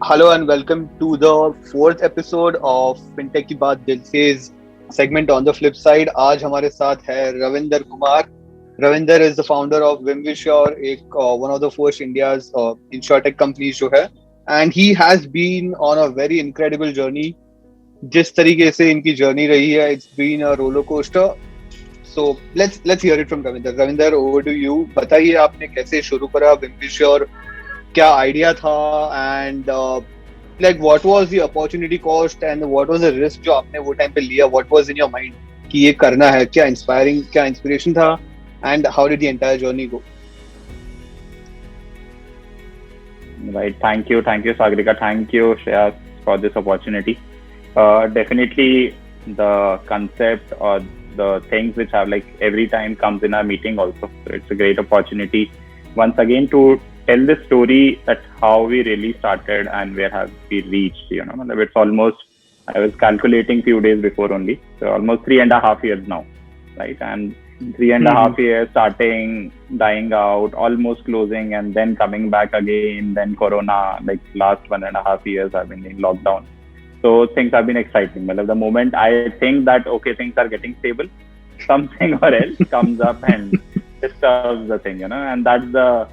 Hello and welcome to the fourth episode of FinTech की बात दिल से's segment on the flip side. आज हमारे साथ है Ravinder Kumar. Ravinder is the founder of Wimvisure, एक one of the first India's insurtech companies जो है, and he has been on a very incredible journey. जिस तरीके से इनकी जर्नी रही है, it's been a roller coaster. So let's hear it from Ravinder. Ravinder, over to you. बताइए आपने कैसे शुरू करा Wimvisure, क्या आइडिया था and like what was the opportunity cost and what was the risk जो आपने वो टाइम पे लिया, what was in your mind कि ये करना है, क्या इंस्पायरिंग, क्या इंस्पिरेशन था and how did the entire journey go? Right. Thank you, Sagrika. Thank you, Shreyas, for this opportunity. Definitely, the concept or the things which have like every time comes in our meeting also. So it's a great opportunity once again to tell the story that how we really started and where have we reached. It's almost, I was calculating few days before only, so almost 3.5 years now, right? And 3.5 years starting, dying out, almost closing, and then coming back again. Then Corona, like last 1.5 years, I've been in lockdown. So things have been exciting. But the moment I think that okay, things are getting stable, something or else comes up and disturbs the thing, and that's the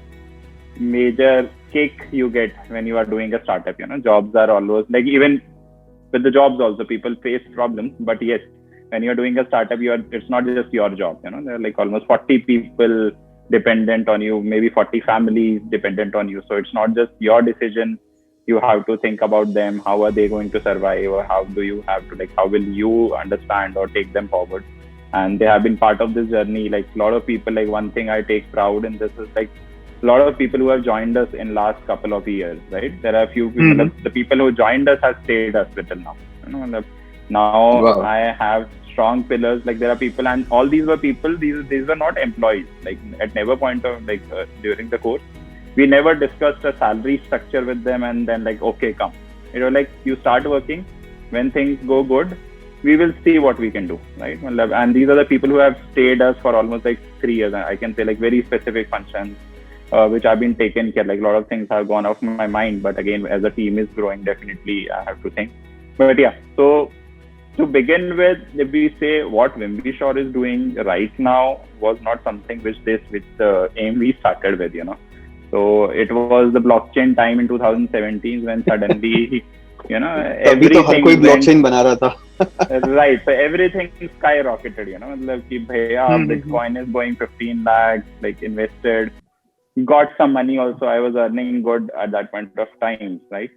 major kick you get when you are doing a startup. Jobs are always like, even with the jobs also, people face problems, but yes, when you're doing a startup, it's not just your job. There are like almost 40 people dependent on you, maybe 40 families dependent on you. So it's not just your decision. You have to think about them. How are they going to survive, or how do you have to, like, how will you understand or take them forward? And they have been part of this journey. Like a lot of people, like one thing I take pride in this is like a lot of people who have joined us in last couple of years, right? There are a few people, the people who joined us have stayed us till now. Now wow. I have strong pillars. Like there are people, and all these were people. These were not employees. Like at never point of during the course, we never discussed a salary structure with them. And then like, okay, come. Like you start working. When things go good, we will see what we can do, right? And these are the people who have stayed us for almost like 3 years. I can say like very specific functions, which have been taken care. Like a lot of things have gone off my mind. But again, as the team is growing, definitely I have to think. But yeah, so to begin with, if we say what Wimvisure is doing right now was not something which the aim we started with, So it was the blockchain time in 2017 when suddenly, everything कोई blockchain बना रहा था. Right. So everything skyrocketed, like Bitcoin is going 15 lakhs, like invested, got some money also. I was earning good at that point of time, right?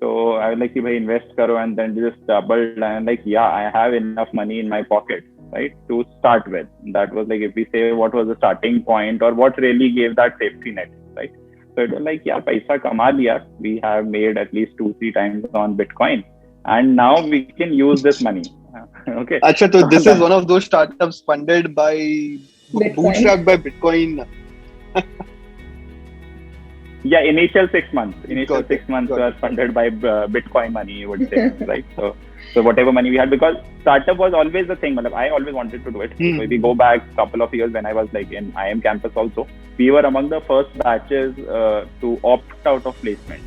So I was like, invest karo, and then just doubled. And like, yeah, I have enough money in my pocket, right, to start with. That was like, if we say what was the starting point or what really gave that safety net, right? So it was like, yeah, paisa kama liya. We have made at least 2-3 times on Bitcoin, and now we can use this money. Okay. Acha, so this is one of those startups funded by bootstrapped by Bitcoin. Yeah, initial 6 months. Six months were funded by Bitcoin money, you would say, right? So whatever money we had, because startup was always the thing. I always wanted to do it. So if we go back a couple of years when I was like in IIM campus also, we were among the first batches to opt out of placement.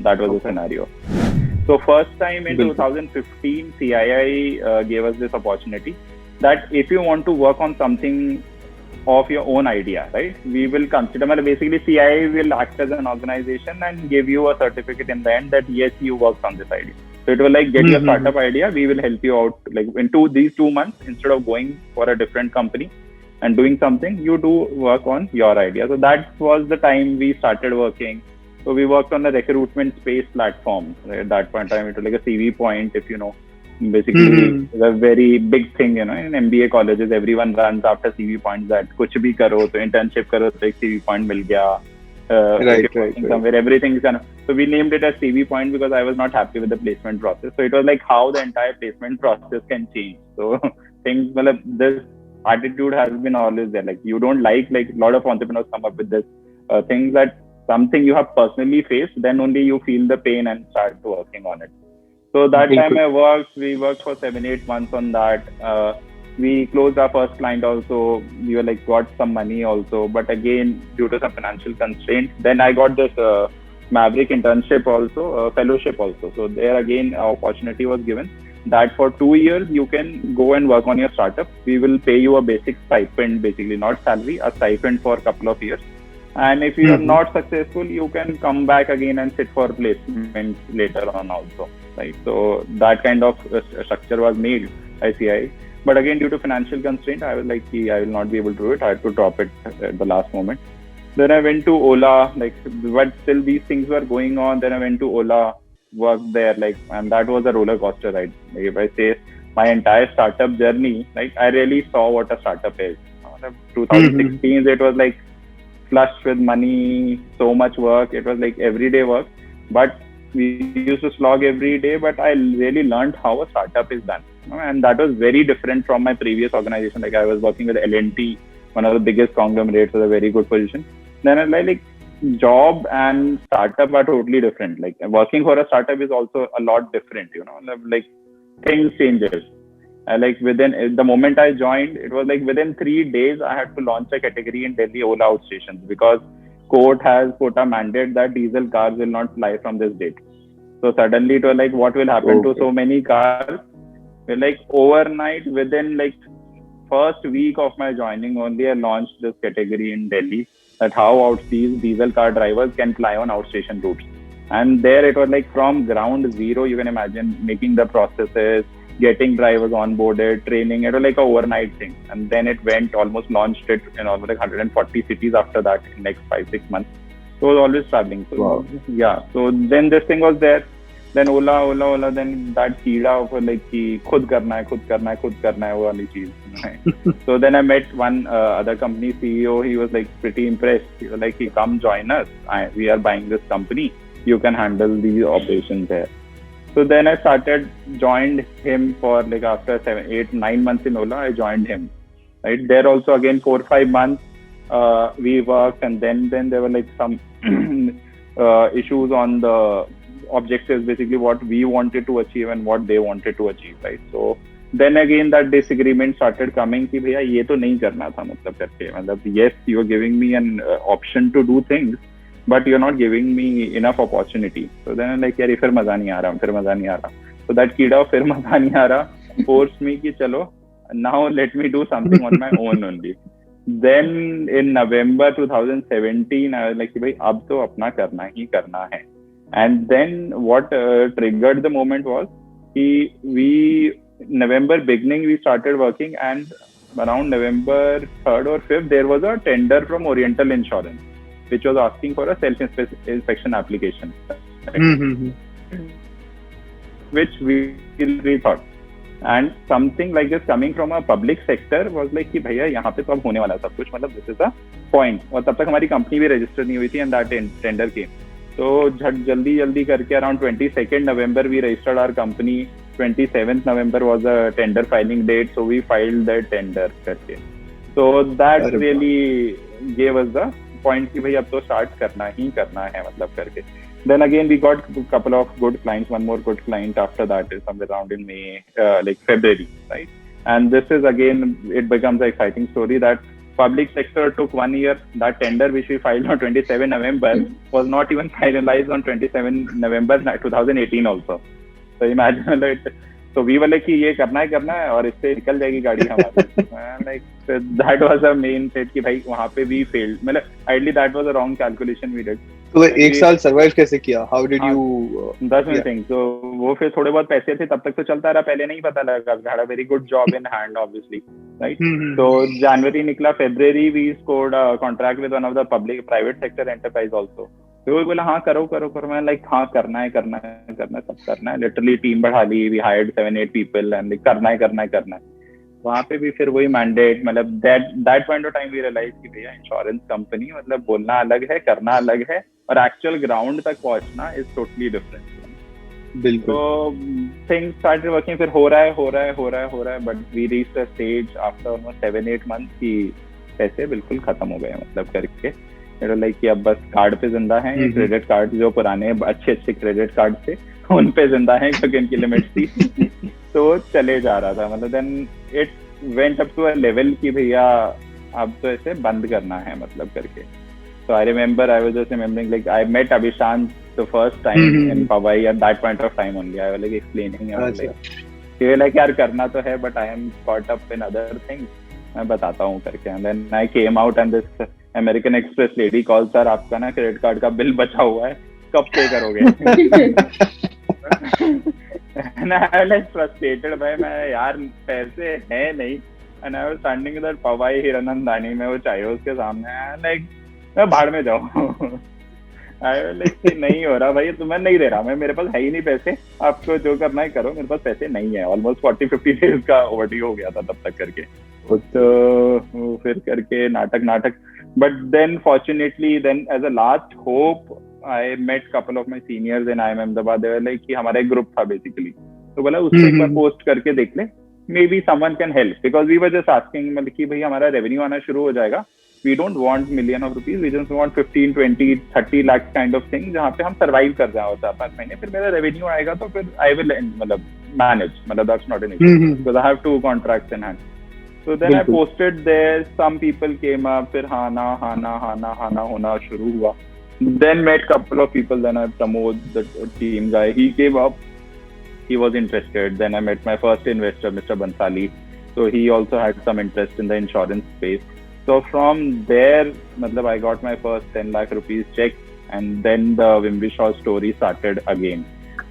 That was the scenario. So first time in 2015, CII gave us this opportunity that if you want to work on something of your own idea, right, we will consider, basically CII will act as an organization and give you a certificate in the end that yes, you worked on this idea. So it will like get your startup idea, we will help you out like in these 2 months. Instead of going for a different company and doing something, you do work on your idea. So that was the time we started working. So we worked on the recruitment space platform. Right? At that point in time, it was like a CV Point, if you know. Basically, it's a very big thing, in MBA colleges, everyone runs after CV Points that kuch bhi karo, so internship karo, so ek CV Point mil gaya. Right. Somewhere, everything is kind of. So we named it as CV Point because I was not happy with the placement process. So it was like how the entire placement process can change. So things, this attitude has been always there. Like you don't like a lot of entrepreneurs come up with this things that something you have personally faced, then only you feel the pain and start working on it. So that time we worked for 7-8 months on that. We closed our first client also. We were got some money also. But again, due to some financial constraints, then I got this Maverick internship also, fellowship also. So there again, opportunity was given that for 2 years you can go and work on your startup. We will pay you a basic stipend, basically not salary, a stipend for a couple of years. And if you are not successful, you can come back again and sit for placement later on also, right? So that kind of structure was made by CI. But again, due to financial constraint, I was like, I will not be able to do it. I had to drop it at the last moment. Then I went to Ola, like, but still these things were going on. Then I went to Ola, worked there, like, and that was a roller coaster ride. Like, if I say my entire startup journey, like, I really saw what a startup is. 2016, it was like flush with money, so much work. It was like everyday work, but we used to slog every day. But I really learned how a startup is done, and that was very different from my previous organization. Like, I was working with L&T, one of the biggest conglomerates, with a very good position. Then I like job and startup are totally different. Like, working for a startup is also a lot different, like things changes. Like, within the moment I joined, it was like within 3 days I had to launch a category in Delhi Ola outstations, because court has put a mandate that diesel cars will not fly from this date. So suddenly it was like, what will happen to so many cars? Well, like, overnight, within like first week of my joining only, I launched this category in Delhi, that how these diesel car drivers can fly on outstation routes. And there it was like from ground zero, you can imagine, making the processes, getting drivers onboarded, training. It was like an overnight thing. And then it went, almost launched it in almost like 140 cities after that in next 5-6 months. So I was always traveling. So yeah, so then this thing was there. Then Ola, then that कीड़ा for like कि खुद करना है वो वाली चीज. So then I met one other company CEO. He was like pretty impressed. He was like, come join us. We are buying this company. You can handle these operations here. So then I joined him for like after 7, 8, 9 months in Ola. I joined him. Right there also again 4-5 months we worked, and then there were like some issues on the objectives, basically what we wanted to achieve and what they wanted to achieve, right? So then again that disagreement started coming कि भैया ये तो नहीं करना था, मतलब करके, मतलब yes, you are giving me an option to do things, but you're not giving me enough opportunity. So then I'm like, यार फिर मजा नहीं आ रहा. So that कीड़ा फिर मजा नहीं आ रहा forced me कि चलो, now let me do something on my own only. Then in November 2017 I was like कि भाई अब तो अपना करना है. And then what triggered the moment was November beginning we started working, and around November 3rd or 5th there was a tender from Oriental Insurance which was asking for a self-inspection application, which we thought. And something like this coming from a public sector was like कि भैया यहाँ पे तो अब होने वाला सब कुछ, मतलब this is the point. और तब तक हमारी कंपनी भी रजिस्टर नहीं हुई थी, and that tender came. So जल्दी करके around 22nd November we registered our company. 27th November was a tender filing date, so we filed the tender करके. So that really gave us the point कि भाई अब तो start करना है मतलब करके. Then again we got a couple of good clients, one more good client after that is somewhere around in May, like February, right? And this is again, it becomes an exciting story that public sector took 1 year. That tender which we filed on 27 November was not even finalized on 27 November 2018 also. So imagine it. So we were like कि ये करना है और इससे निकल जाएगी गाड़ी हमारी. Like, so that was a main threat कि भाई वहाँ पे we failed. मतलब ideally that was a wrong calculation we did. तो एक साल survive कैसे किया? How did you? That's one thing. So वो फिर थोड़े बहुत पैसे थे तब तक तो चलता रहा. पहले नहीं पता लगा. We had a very good job in hand, obviously, right? So January निकला, February we scored a contract with one of the private sector enterprise also. तो वो बोला हाँ करो. मैं like हाँ करना है सब करना है. Literally team बढ़ा ली. We hired 7-8 people and like करना है. वहाँ पे भी फिर वही मैंडेट, मतलब that point of time we realized कि भैया इंश्योरेंस कंपनी मतलब बोलना अलग है, करना अलग है, और एक्चुअल ग्राउंड तक पहुँचना इज टोटली डिफरेंट. बिल्कुल. तो थिंग्स स्टार्टेड वर्किंग. फिर हो रहा है, but we reached a stage after almost 7-8 months कि पैसे बिल्कुल खत्म हो गए, मतलब करके लाइक कि अब बस कार्ड पे जिंदा है. ये क्रेडिट कार्ड जो पुराने अच्छे क्रेडिट कार्ड थे उन पे जिंदा है क्योंकि इनकी लिमिट थी. तो चले जा रहा था, मतलब then it went up to a level कि भैया अब तो ऐसे बंद करना है मतलब करके. So I remember I was just remembering like I met Abhishant the first time in Powai at that point of time only. I was like explaining. I was like, ये like यार करना तो है, but I am caught up in other things. मैं बताता हूँ करके. And then I came out and this American Express lady called, sir आपका ना क्रेडिट कार्ड का बिल बचा हुआ है, कब पे करोगे? And I was like frustrated, भाई मैं यार पैसे है नहीं. And I was standing in that Powai Hiranandani में वो चाहे उसके सामने, like मैं भाड़ में जाऊँ. I was like नहीं हो रहा भाई, तुम्हें नहीं दे रहा मैं, मेरे पास है ही नहीं पैसे, आपको जो करना है करो, मेरे पास पैसे नहीं है. ऑलमोस्ट 40-50 डेज का ओवरड्यू हो गया था तब तक करके. तो फिर करके नाटक. But then fortunately then as a last hope I met couple of my seniors in IIM Ahmedabad. They were like कि हमारा एक ग्रुप था basically, तो बोला उसको एक बार पोस्ट करके देख ले, maybe someone can help, because we were just asking मतलब कि भाई हमारा रेवेन्यू आना शुरू हो जाएगा, we don't want million of rupees, we just want 15, 20, 30 lakhs kind of thing जहाँ पे हम survive कर जाए 4-5 महीने, फिर मेरा रेवेन्यू आएगा तो फिर I will मतलब manage, मतलब that's not an issue because I have 2 contracts in hand. So then I posted there, some people came up, फिर हाँ ना होना शुरू हुआ. Then met couple of people, then I Pramod, the team guy, he came up, he was interested. Then I met my first investor, Mr. Bansali. So he also had some interest in the insurance space. So from there, matlab, I got my first 10 lakh rupees check, and then the Wimbishaw story started again.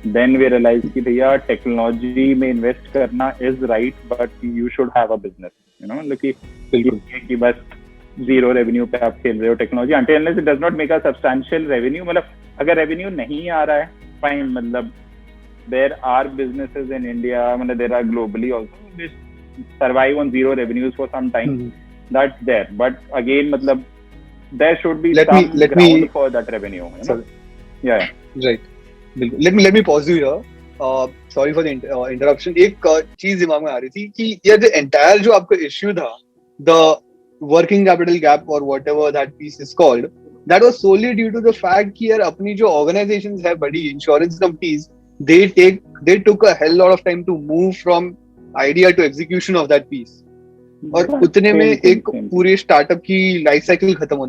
Then we realized कि भैया technology में invest करना is right, but you should have a business. You know, कि बस zero revenue पे आप खेल रहे हो technology, until unless it does not make a substantial revenue. मतलब अगर revenue नहीं आ रहा है, fine. मतलब there are businesses in India, मतलब there are globally also, which survive on zero revenues for some time. That's there, but again, मतलब there should be some ground for that revenue. You know? Yeah. Right. Let me pause you here. Sorry for the interruption. एक चीज दिमाग में आ रही थी कि ये the entire जो आपका issue था, the working capital gap or whatever that piece is called, that was solely due to the fact कि यार अपनी जो organizations है बड़ी insurance companies, they took a hell lot of time to move from idea to execution of that piece. और उतने में एक पूरे स्टार्टअप की लाइफ साइकिल खत्म हो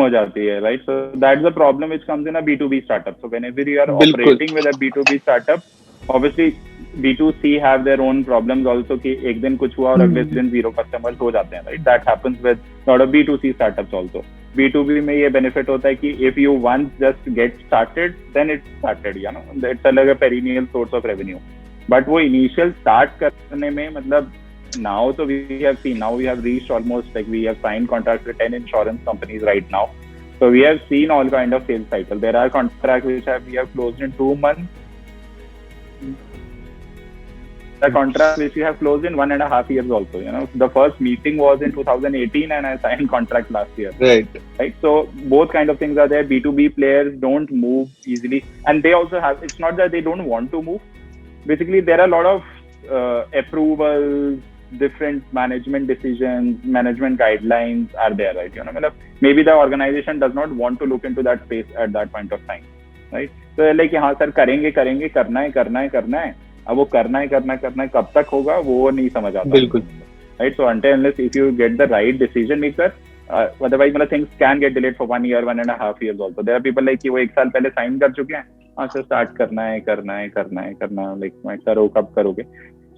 जाती है, right? So that's the problem which comes in a B2B startup. So whenever you are operating with a B2B startup, obviously B2C have their own problems also कि एक दिन कुछ हुआ और अगले दिन zero customers हो जाते हैं, right? That happens with lot of B2C startups also. B2B में ये benefit होता है कि if you once just get started, then it's started, you know, it's like a perennial source of revenue. But वो initial start करने में मतलब now so we have seen, now we have reached almost like we have signed contracts with 10 insurance companies right now. So we have seen all kind of sales cycle. There are contracts which we have closed in 2 months. The contract which we have closed in 1.5 years also. You know, the first meeting was in 2018 and I signed contract last year. Right. So both kind of things are there. B2B players don't move easily, and they also have. It's not that they don't want to move. Basically, there are a lot of approvals, different management decisions, management guidelines are there, right? You know, maybe the organization does not want to look into that space at that point of time, right? So like, हाँ sir करेंगे करना है, अब वो करना है कब तक होगा वो नहीं समझ आता. बिल्कुल. Right? So until unless if you get the right decision maker, otherwise things can get delayed for 1 year, 1.5 years also. There are people like कि वो 1 साल पहले साइन कर चुके हैं, हाँ सर स्टार्ट करना है, like मैं करो कब करोगे.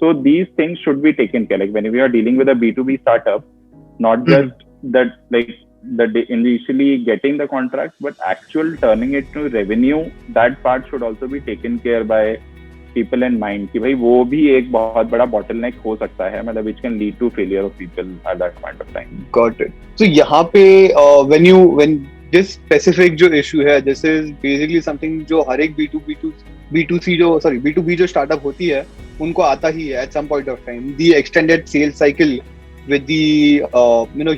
So these things should be taken care. Like when we are dealing with a B2B startup, not just that like the initially getting the contract, but actual turning it to revenue, that part should also be taken care by people in mind कि भाई वो भी एक बहुत बड़ा bottleneck हो सकता है, मतलब which can lead to failure of people at that point of time. Got it. So यहाँ पे when this specific जो issue है, this is basically something जो हर एक B2B जो startup होती है उनको आता ही है at some point of time, the extended sales cycle with the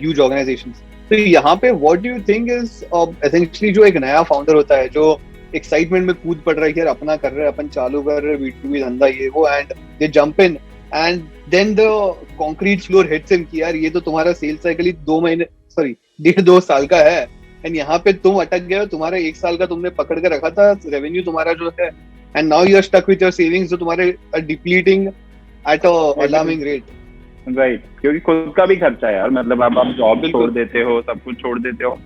huge organizations. तो यहाँ पे what do you think is essentially जो एक नया founder होता है जो excitement में कूद पड़ रहा है कि यार अपना कर रहे हैं, अपन चालू कर रहे हैं B2B धंधा ये वो, and they jump in and then the concrete floor hits him कि यार ये तो तुम्हारा sales cycle ही 1.5-2 साल का है, and यहाँ पे तुम अटक गए हो, तुम्हारा 1 साल का तुमने पकड़ के रखा था, revenue तुम्हारा जो है, and now you are stuck with your savings जो तुम्हारे are depleting at a alarming rate. Right, क्योंकि खुद का भी खर्चा है यार, मतलब आप जॉब छोड़ देते हो, सब कुछ छोड़ देते हो,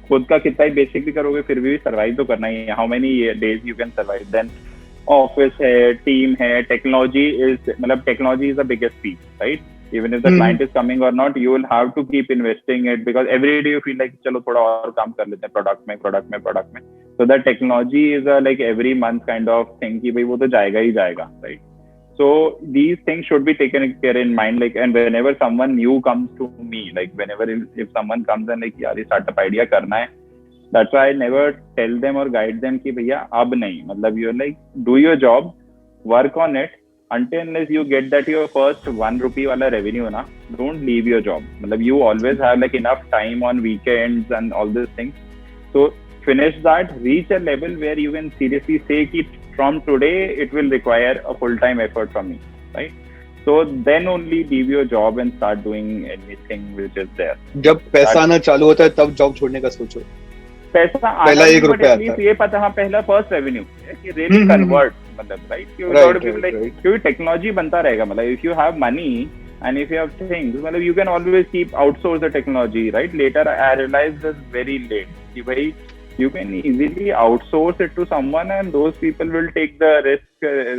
खुद का कितना ही बेसिक भी करोगे फिर भी सर्वाइव तो करना ही है. How many days you can survive. Then office है, टीम है, टेक्नोलॉजी इज, मतलब technology is the biggest piece, right. Even if the client is coming or not, you will have to keep investing it, because every day you feel like चलो थोड़ा और काम कर लेते हैं प्रोडक्ट में. So that technology is a like every month kind of thing कि भाई वो तो जाएगा ही जाएगा, right. So these things should be taken care in mind, like, and whenever someone new comes to me, like whenever if someone comes and like यार ये startup idea करना है, that's why I never tell them or guide them कि भैया अब नहीं, मतलब you're like do your job, work on it until unless you get that your first ₹1 wala revenue na, don't leave your job. Matlab you always have like enough time on weekends and all these things. So finish that, reach a level where you can seriously say ki from today it will require a full-time effort from me, right? So then only leave your job and start doing anything which is there. जब पैसा आना चालू होता है तब job छोड़ने का सोचो. पैसा पहला ₹1 आता है. ये पता, हाँ पहला फर्स्ट रेवेन्यू कि रियली कन्वर्ट, मतलब राइट, क्योंकि टेक्नोलॉजी बनता रहेगा. मतलब if you have money and if you have things, मतलब you can always keep outsource the technology, right. Later I realized this very late कि भाई you can easily outsource it to someone and those people will take the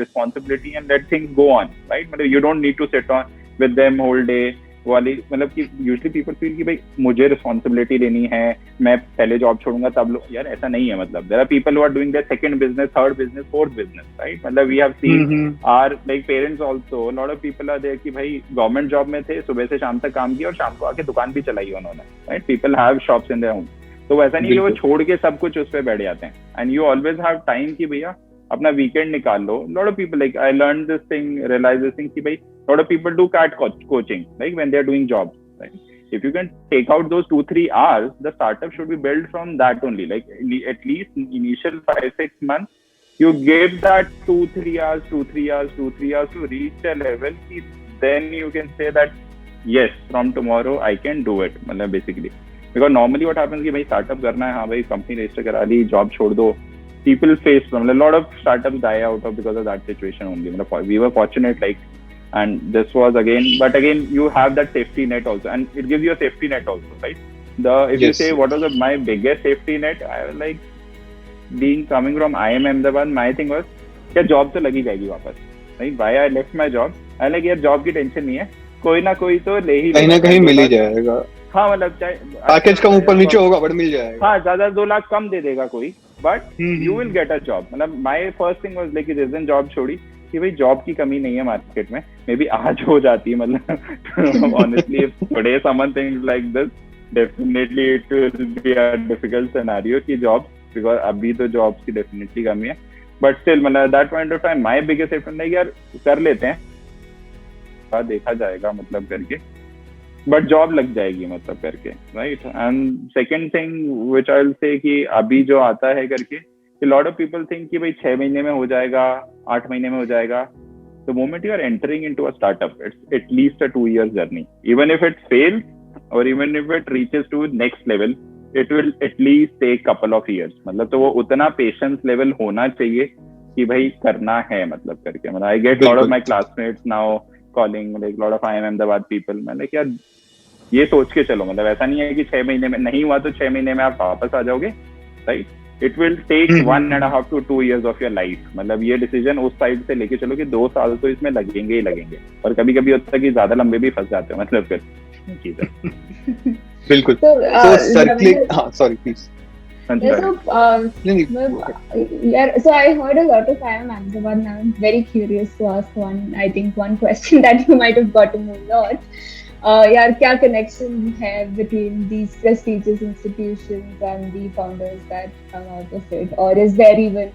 responsibility and let things go on, right. मतलब you don't need to sit on with them whole day वाली, मतलब कि usually people feel कि भाई मुझे responsibility लेनी है, मैं पहले जॉब छोड़ूंगा तब लोग. यार ऐसा नहीं है. मतलब there are people who are doing their second business, third business, fourth business, right. मतलब we have seen our like parents also, lot of people are there कि भाई गवर्नमेंट जॉब में थे, सुबह से शाम तक काम किया और शाम को आके दुकान भी चलाई उन्होंने, right. People have shops in their home. तो वैसा नहीं कि वो छोड़ के सब कुछ उस पर बैठ जाते हैं. And you always have time कि भैया अपना वीकेंड निकाल लो. Lot of people, like I learn this thing, realise this thing कि भाई lot of people do CAT coaching, like when they are doing jobs, right. If you can take out those 2-3 hours, the startup should be built from that only, like at least initial 5-6 months you give that 2-3 hours to reach a level, then you can say that yes, from tomorrow I can do it. मतलब basically because normally what happens कि भाई startup करना है, हाँ भाई company register करा ली, job छोड़ दो. People face a lot of startups die out of because of that situation only. मतलब we were fortunate, like, and this was again, but again you have that safety net also, and it gives you a safety net also, right. If you say what was my biggest safety net, I was like being coming from IIM Ahmedabad, my thing was क्या job तो लगी जाएगी वापस, right. Why I left my job, I like यार job की tension नहीं है, कोई ना कोई तो ले ही कहीं ना कहीं मिल ही जाएगा. हाँ मतलब चाहे पैकेज कम ऊपर नीचे होगा बट मिल जाएगा. हाँ ज्यादा 2 लाख कम दे देगा कोई, but you will get a job. मतलब my first thing was like जिस दिन जॉब छोड़ी कि भाई जॉब की कमी नहीं है मार्केट में, मे बी आज हो जाती है. मतलब honestly if today someone thinks like this, definitely it will be a difficult scenario की जॉब, बिकॉज अभी तो जॉब्स की डेफिनेटली कमी है. बट स्टिल मतलब that point of time my biggest safety like यार कर लेते हैं, देखा जाएगा मतलब करके, बट जॉब लग जाएगी मतलब करके, right. And second thing which I will say कि अभी जो आता है करके, लॉट ऑफ पीपल थिंक कि भाई 6 महीने में हो जाएगा, 8 महीने में हो जाएगा. The moment you are entering into a startup, it's at least a 2 years journey. Even if it fails और even if it reaches to next level, it will at least take couple of years. मतलब तो वो उतना patience level होना चाहिए कि भाई करना है मतलब करके. मतलब I get lot of my classmates now calling, like lot of IIM Ahmedabad people. मैंने क्या ये सोच के चलो, मतलब ऐसा नहीं है कि 6 महीने में नहीं हुआ तो 6 महीने में आप वापस आ जाओगे, right. It will take 1.5 to 2 years of your life. मतलब ये डिसीजन उस साइड से लेके चलो कि 2 साल तो इसमें लगेंगे ही लगेंगे, और कभी कभी होता है कि ज्यादा लंबे भी फंस जाते हो मतलब फिर चीजें. बिल्कुल. तो सर्कलिंग, हाँ sorry please. Yeah, so I heard a lot of IIM Ahmedabad, and I'm very curious to ask one question that you might have gotten a lot. यार क्या connection है between these prestigious institutions and the founders that come out of it, or is there even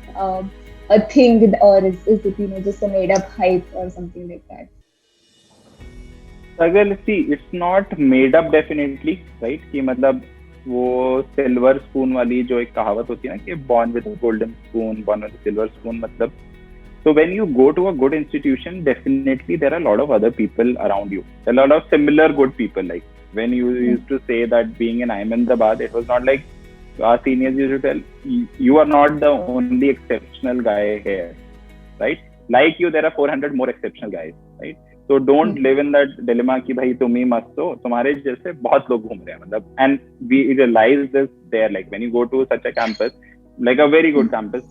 a thing, or is it just a made up hype or something like that? अगर see, it's not made up definitely, right. कि मतलब वो silver spoon वाली जो एक कहावत होती है ना कि born with a golden spoon, born with a silver spoon, मतलब so when you go to a good institution, definitely there are a lot of other people around you, a lot of similar good people. Like when you used to say that being in IIM Ahmedabad, it was not like our seniors used to tell you are not the only exceptional guy here, right. Like you, there are 400 more exceptional guys, right. So don't live in that dilemma कि भाई तुम ही मस्त हो, तुम्हारे जैसे बहुत लोग घूम रहे हैं मतलब. And we realize this there, like when you go to such a campus, like a very good campus,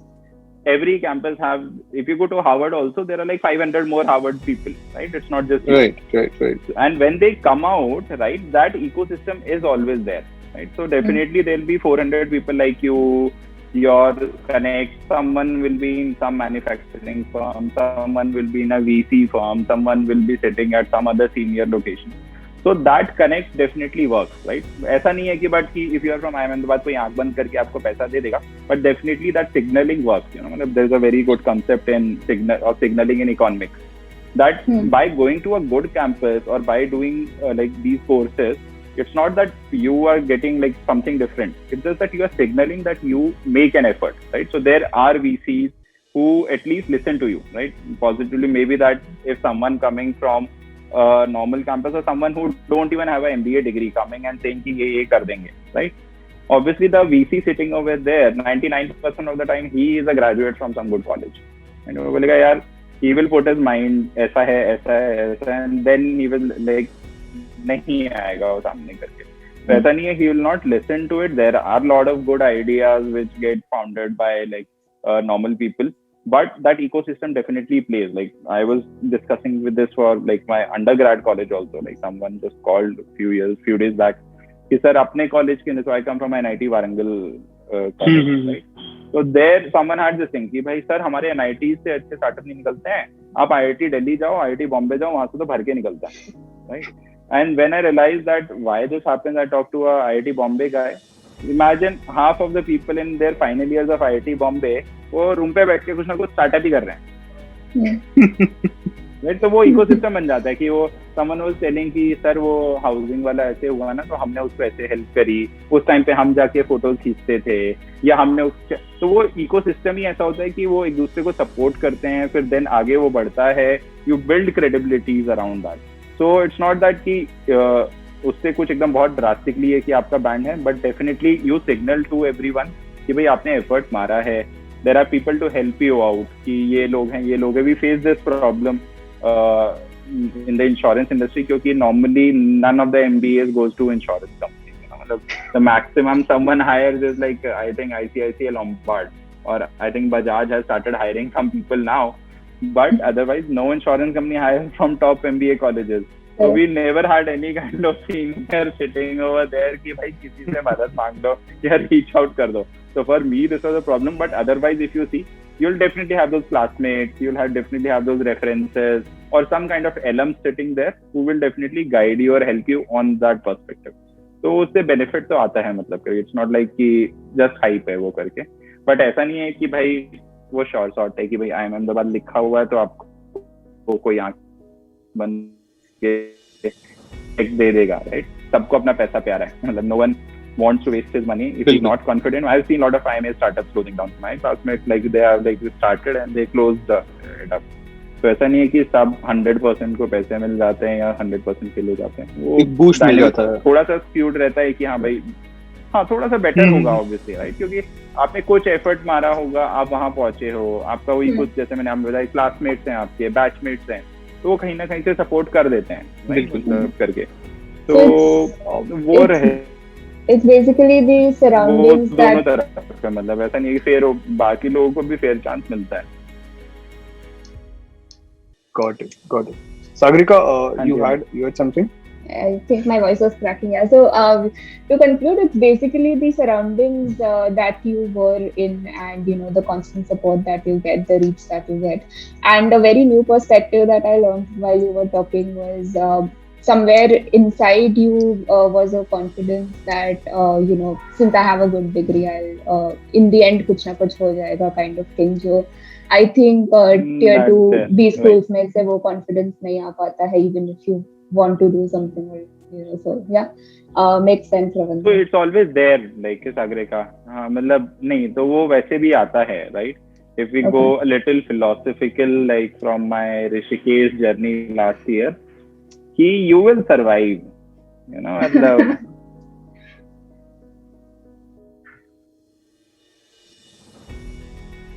every campus have, if you go to Harvard also, there are like 500 more Harvard people, right? It's not just you. Right. And when they come out, right, that ecosystem is always there, right? So definitely there'll be 400 people like you, your connect, someone will be in some manufacturing firm, someone will be in a VC firm, someone will be sitting at some other senior location. So that connect definitely works, right? ऐसा नहीं है कि but कि if you are from IIM Ahmedabad कोई आंख बंद करके आपको पैसा दे देगा, but definitely that signaling works, you know. मतलब there is a very good concept in signaling in economics, that by going to a good campus or by doing like these courses, it's not that you are getting like something different. It's just that you are signaling that you make an effort, right? So there are VCs who at least listen to you, right? Positively, maybe that if someone coming from a normal campus or someone who don't even have an MBA degree coming and saying कि ये कर देंगे, right? Obviously, the VC sitting over there, 99% of the time, he is a graduate from some good college. And वो बोलेगा यार, he will put his mind ऐसा है, and then he will like नहीं आएगा वो सामने करके. तो ऐसा नहीं है, he will not listen to it. There are a lot of good ideas which get founded by like normal people, but that ecosystem definitely plays. Like I was discussing with this for like my undergrad college also. Like someone just called few days back कि sir अपने college के, so I come from NIT Warangal college, right? So there someone had this thing कि भाई sir हमारे NIT से अच्छे startup नहीं निकलते हैं, आप IIT दिल्ली जाओ, IIT बॉम्बे जाओ, वहां से तो भर के निकलता है, right? And when I realized that why this happens, I talked to a IIT Bombay guy. Imagine half of the people in their final years of IIT Bombay, वो रूम पे बैठ के कुछ ना कुछ स्टार्टअप ही कर रहे हैं. Right? तो वो इकोसिस्टम बन जाता है कि वो someone was telling कि सर वो हाउसिंग वाला ऐसे हुआ ना, तो हमने उसको ऐसे हेल्प करी, उस टाइम पे हम जाके फोटोज खींचते थे, या हमने उस, तो वो इकोसिस्टम ही ऐसा होता है कि वो एक दूसरे को सपोर्ट करते हैं, फिर देन आगे वो बढ़ता है. You build credibilities around that. So it's not that कि उससे कुछ एकदम बहुत ड्रास्टिकली है कि आपका बैंड है, but definitely you signal to everyone कि भाई आपने एफर्ट मारा है. There are people to help you out कि ये लोग हैं, we face this problem in the insurance industry क्योंकि normally none of the MBAs goes to insurance companies. You know? मतलब the maximum someone hires is like I think ICICI Lombard, or I think Bajaj has started hiring some people now. But otherwise, no insurance company hires from top MBA colleges. So we never had any kind of senior sitting over there कि भाई किसी से मदद मांग लो या reach out कर दो. So for me, this was a problem. But otherwise, if you see, you'll definitely have those classmates, definitely have those references, or some kind of alum sitting there who will definitely guide you or help you on that perspective. तो उससे benefit तो आता है, मतलब it's not like कि just hype है वो करके. But ऐसा नहीं है कि भाई वो शॉर्ट है कि भाई IIM अहमदाबाद लिखा हुआ है तो आपको कोई आंख बंद के दे देगा, राइट? सबको अपना पैसा प्यारा है, मतलब no one wants to waste his money if he's not confident. I've seen a lot of IIM startups closing down. My classmates like they have like started and they closed it up. तो ऐसा नहीं है कि सब 100% को पैसे मिल जाते हैं या 100% फेल हो जाते हैं. वो एक बूस्ट मिल जाता है, थोड़ा सा स्क्यूड रहता है कि हाँ भाई हाँ थोड़ा सा बेटर होगा ऑब्वियसली, राइट? क्योंकि आपने कुछ एफर्ट मारा होगा, आप वहां पहुंचे हो, आपका वही कुछ जैसे मैंने आपको बताया क्लासमेट्स हैं आपके, बैचमेट्स हैं, तो वो कहीं ना कहीं से सपोर्ट कर देते हैं, राइट? करके तो वो रहे. It's basically the surroundings that दोनों तरफ का, मतलब ऐसा नहीं है कि फेयर हो, बाकी लोगों को भी फेयर चांस मिलता है. Got it. Sagrika, you had something? I think my voice was cracking. Yeah. So to conclude, it's basically the surroundings that you were in, and the constant support that you get, the reach that you get, and a very new perspective that I learned while you were talking was somewhere inside you was a confidence that since I have a good degree, I'll in the end kuch na kuch ho jayega kind of thing. So I think tier 2 B schools mein se wo confidence nahi aa pata hai, even if you want to do something, so yeah, makes sense. Ravindra. So it's always there, like Sagrika. हाँ, मतलब नहीं तो वो वैसे भी आता है, right? If we go a little philosophical, like from my Rishikesh journey last year, you will survive, मतलब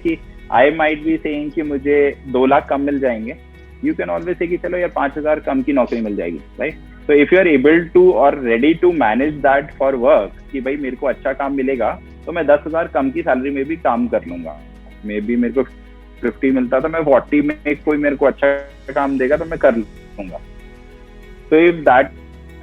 कि I might be saying कि मुझे 2 लाख कम मिल जाएंगे, you can always say कि चलो यार 5,000 कम की नौकरी मिल जाएगी, right? So if you are able to or ready to manage that for work कि भाई मेरे को अच्छा काम मिलेगा तो मैं 10,000 कम की सैलरी में भी काम कर लूंगा, मे बी मेरे को 50 मिलता तो मैं 40 में कोई मेरे को अच्छा काम देगा तो मैं कर लूंगा. So if that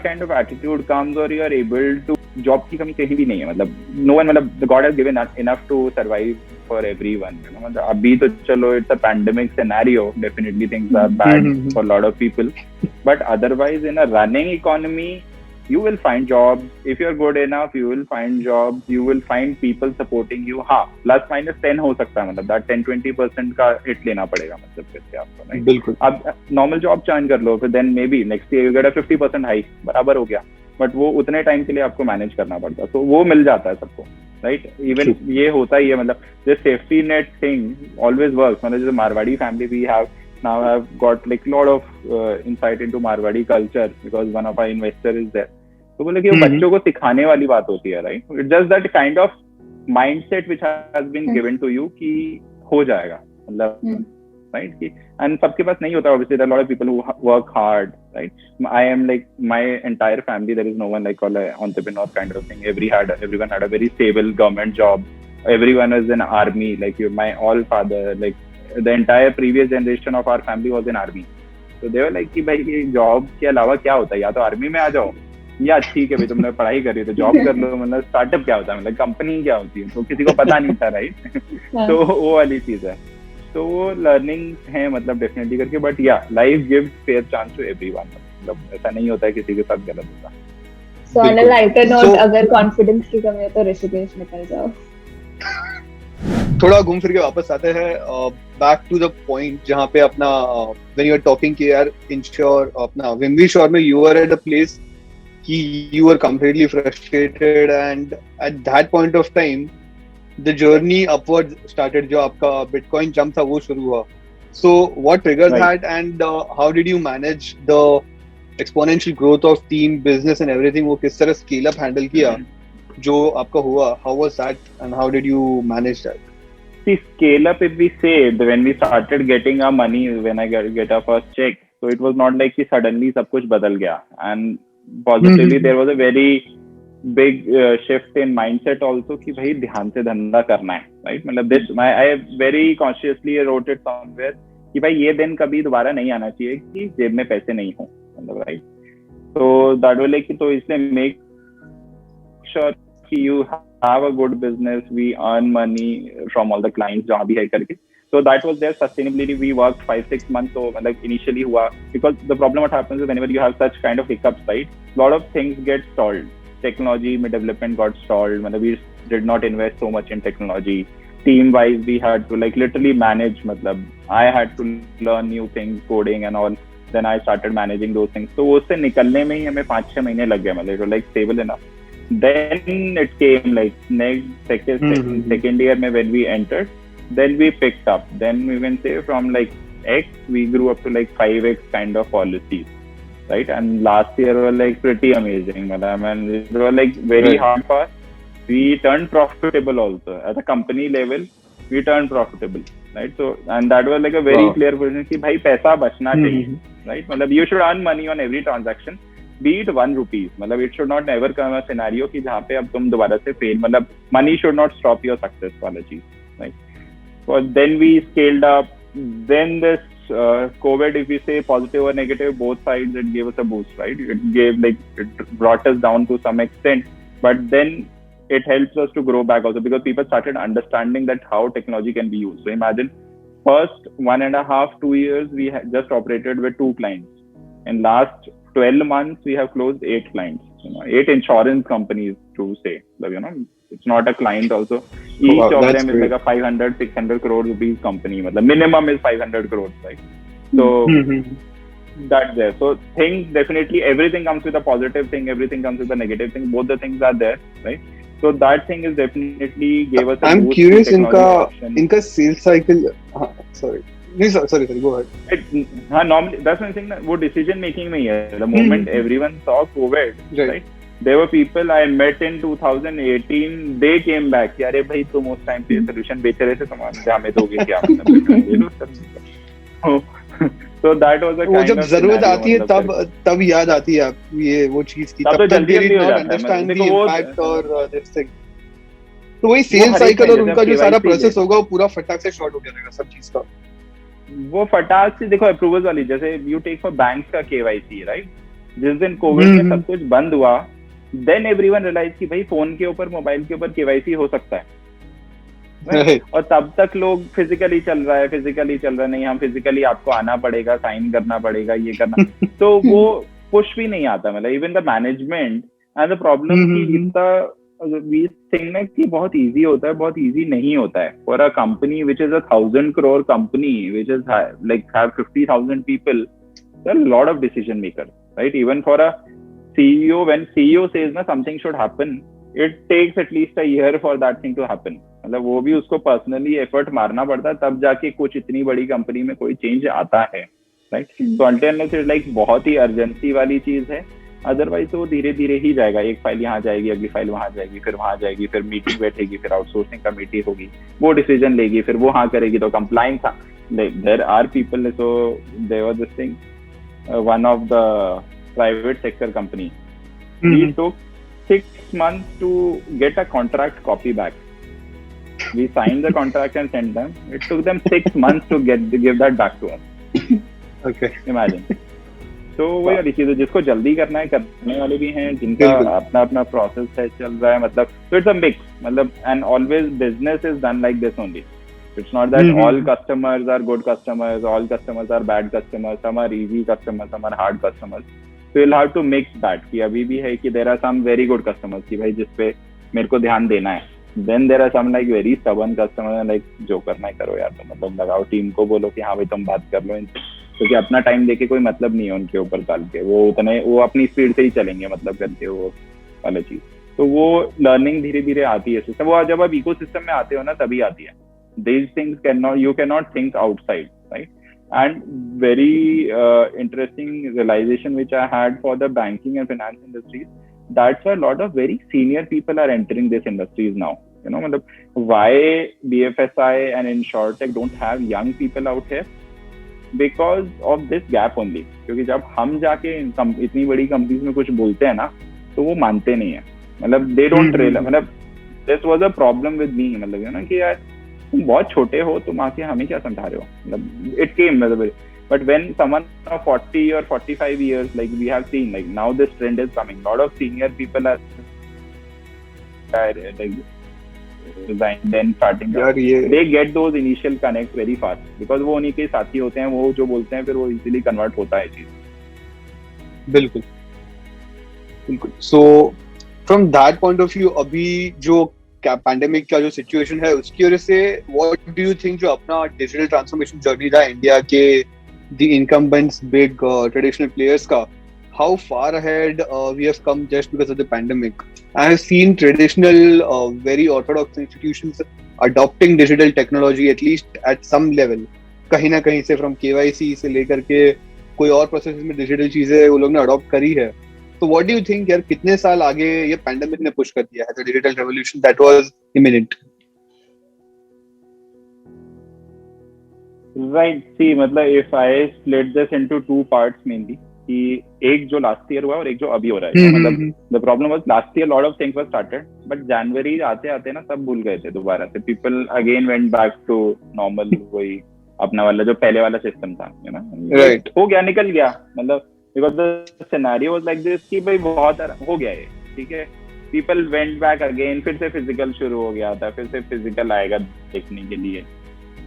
kind of attitude comes or you are able to, job की कमी कहीं भी नहीं है, मतलब no one, मतलब the God has given enough to survive for everyone, you know. मतलब अभी तो चलो it's a pandemic scenario, definitely things are bad for a lot of people, but otherwise in a running economy you will find jobs. If you're good enough you will find jobs, you will find people supporting you. हाँ plus minus 10 हो सकता है, मतलब that 10-20% का hit लेना पड़ेगा मतलब फिर से आपको, नहीं? बिल्कुल. अब normal job ज्वाइन कर लो फिर then maybe next year you get a 50% hike, बराबर हो गया, बट वो उतने टाइम के लिए आपको मैनेज करना पड़ता है, तो वो मिल जाता है सबको, राइट? इवन ये होता ही है, मतलब जो safety net thing always works. मतलब जैसे Marwari family we have now have got like lot of insight into Marwari culture because one of our investor is there. तो बोले कि वो बच्चों को सिखाने वाली बात होती है, right? It's just that kind of mindset which has been given to you कि हो जाएगा, मतलब right? And सबके पास नहीं होता, obviously there are a lot of people who work hard, right? I am like my entire family, there is no one like all entrepreneur kind of thing. Everyone had a very stable government job. Everyone was in army. Like my all father, like the entire previous generation of our family was in army. So they were like कि भाई job के अलावा क्या होता है, या तो army में आ जाओ या ठीक है भाई तुमने पढ़ाई करी तो जॉब कर लो, मतलब स्टार्टअप क्या होता है, मतलब कंपनी क्या होती है, तो किसी को पता नहीं था, राइट? तो वो वाली चीज है. तो वो लर्निंग है मतलब डेफिनेटली करके, but yeah life gives fair chance to everyone, मतलब ऐसा नहीं होता है किसी के साथ गलत होता. So on a lighter note, अगर कॉन्फिडेंस की कमी है तो ऋषिकेश निकल जाओ. थोड़ा घूम फिर के वापस आते हैं बैक टू द पॉइंट जहाँ पे अपना व्हेन यू आर टॉकिंग कि यार इंश्योर अपना विम्बीश्योर में you are at a place कि you are completely frustrated and at that point of time the journey upwards started, जो आपका Bitcoin jump था वो शुरू हुआ. So what triggered that and how did you manage the exponential growth of team, business and everything? वो किस तरह scale up handle किया जो आपका हुआ? How was that and how did you manage that? See, scale up, if we say when we started getting our money, when I get our first check, so it was not like कि suddenly सब कुछ बदल गया, and positively there was a very big shift in mindset also कि भाई ध्यान से धंधा करना है, right? मतलब this I very consciously wrote it somewhere कि भाई ये दिन कभी दोबारा नहीं आना चाहिए कि जेब में पैसे नहीं हो, मतलब राइट? तो that way like तो इसलिए make sure कि you have a good business, we earn money from all the clients जहाँ भी है करके. So that was there. Sustainability we worked 5-6 months. So like initially हुआ, because the problem what happens is whenever you have such kind of hiccups, right? lot of things get stalled. Technology development got stalled. We did not invest so much in technology. Team wise we had to like literally manage, I had to learn new things, coding and all. Then I started managing those things. So उससे निकलने में ही हमें 5-6 महीने लग गए, it was like stable enough. Then it came like second year में when we entered, then we picked up. Then we can say from like X we grew up to like 5X kind of policies. Right, and last year was like pretty amazing, madam, and it was like very hard for us. We turned profitable also at a company level. We turned profitable, right? So, and that was like a very clear position कि भाई पैसा बचना चाहिए, right? मतलब you should earn money on every transaction, be it 1 rupee. मतलब it should not never come a scenario कि जहाँ पे अब तुम दोबारा से fail, मतलब money should not stop your success वाला चीज, right? So then we scaled up. Then this COVID, if we say positive or negative, both sides, it gave us a boost, right? It brought us down to some extent, but then it helps us to grow back also because people started understanding that how technology can be used. So imagine first 1.5-2 years we just operated with 2 clients. In last 12 months we have closed 8 clients, 8 insurance companies to say, it's not a client also. Each of them is like a 500-600 crore rupees company. Minimum is 500 crores, right? So that's there. So things definitely, everything comes with a positive thing, everything comes with a negative thing. Both the things are there, right? So that thing is definitely gave us a I'm boost. Curious इनका sales cycle. Sorry. Go ahead. Normally that's one thing. वो decision making में ही है. The moment everyone saw COVID, right? There were people I met in 2018. They came back. अरे भाई तुम उस time पे solution बेच रहे थे, तुम्हारे हमें दोगे क्या? So that was a वो kind जब of जरूरत scenario, आती है मतलब तब याद आती है आप ये वो चीज की, तब तो तब तक जल्दी they जल्दी did हो not जाता है। understand देखो the वो impact और this thing। तो वही वो सेल्स हर एक साइकिल में और जैसे उनका अब जो सारा KYC प्रोसेस है, होगा वो पूरा फटाक से शॉर्ट हो जाएगा सब चीज का। वो फटाक से देखो अप्रूवल वाली, जैसे यू टेक फॉर बैंक का KYC, राइट? जिस दिन कोविड में सब कुछ बंद हुआ, देन एवरीवन रियलाइज कि भाई फोन के ऊपर, मोबाइल के ऊपर KYC हो सकता है, right? और तब तक लोग फिजिकली चल रहा है, नहीं हम फिजिकली आपको आना पड़ेगा, साइन करना पड़ेगा, ये करना तो वो पुश भी नहीं आता, मतलब even the management and the problem की इतना वी थिंक ना कि बहुत इजी होता है, बहुत इजी नहीं होता है for a company which is 1,000 crore company which is like have 50,000 people, there are a lot of decision makers, right? Even for a CEO, when CEO says na something should happen, it takes at least a year for that thing to happen. मतलब वो भी उसको personally effort मारना पड़ता है, तब जाके कुछ इतनी बड़ी कंपनी में कोई चेंज आता है, राइट? तो अल्टरनेटिव लाइक बहुत ही अर्जेंसी वाली चीज है, अदरवाइज तो धीरे धीरे ही जाएगा। एक फाइल यहाँ जाएगी, अगली फाइल वहां जाएगी, फिर वहां जाएगी, फिर मीटिंग बैठेगी, फिर आउटसोर्सिंग कमेटी होगी, वो डिसीजन लेगी, फिर वो हाँ करेगी, तो compliance, there are people, so there was this thing, one of the private sector company, we took 6 months to get a contract copy back. We signed the contract and sent them. It took them 6 months to give that back to us. Okay. Imagine. तो वही वाली चीज है, जिसको जल्दी करना है करने वाले भी हैं, जिनका अपना अपना प्रोसेस है चल रहा है, मतलब तो इट्स अ मिक्स, मतलब and always business is done like this only. It's not that all customers are good customers, all customers are bad customers, some are easy customers, some are hard customers. So you'll have to mix that कि अभी भी है कि there are some very good customers कि भाई जिस पे मेरे को ध्यान देना है. Then there are some like very stubborn customers, like जो करना है करो यार, तो मतलब लगाओ टीम को, बोलो कि हाँ भाई तुम बात कर लो इनसे, क्योंकि अपना टाइम देके कोई मतलब नहीं है उनके ऊपर डाल के, वो अपनी स्पीड से ही चलेंगे, मतलब करके वो वाला चीज. तो वो लर्निंग धीरे धीरे आती है सिस्टम, वो जब आप इको सिस्टम में आते हो ना तभी आती है. These things you cannot think outside, right? And very interesting realization which I had for the banking and finance industries, that's why a lot of very senior people are entering this industries now. You know, why BFSI and InsurTech don't have young people out here? Because of this gap only. क्योंकि जब हम जाके इतनी बड़ी companies में कुछ बोलते हैं ना, तो वो मानते नहीं है, मतलब they don't realize, मतलब this was a problem with me, मतलब you know कि यार तुम बहुत छोटे हो, तुम आके हमें क्या समझा रहे हो, मतलब it came, but when someone of 40 or 45 years, like we have seen, like now this trend is coming, lot of senior people are like then starting out. They get those initial connects very fast because वो उन्हीं के साथी होते हैं, वो जो बोलते हैं फिर वो इजीली कन्वर्ट होता है चीज. बिल्कुल बिल्कुल. So from that point of view, अभी जो पैंडेमिक का जो सिचुएशन है उसकी वजह से व्हाट डू यू थिंक जो अपना डिजिटल ट्रांसफॉर्मेशन जर्नी था इंडिया के the incumbents big traditional players का, how far ahead we have come just because of the pandemic? I have seen traditional very orthodox institutions adopting digital technology at least at some level, कहीं ना कहीं से from KYC से लेकर के कोई और प्रोसेस में डिजिटल चीजें वो लोग ने अडॉप्ट करी है. तो व्हाट डू यू थिंक यार, कितने साल आगे ये पैंडेमिक ने पुश कर दिया है the digital revolution that was imminent? Right, see मतलब if I split this into two parts mainly, कि एक जो लास्ट ईयर हुआ और एक जो अभी हो रहा है. मतलब the problem was last year lot of things were started, but जनवरी आते आते ना सब भूल गए थे दोबारा से. People again went back to normal, वही अपना वाला जो पहले वाला सिस्टम था, यू नो, राइट, हो गया, निकल गया. मतलब because the scenario was like this कि भाई बहुत हो गया है, ठीक है. People went back again, फिर से physical शुरू हो गया था, फिर से physical आएगा देखने के लिए.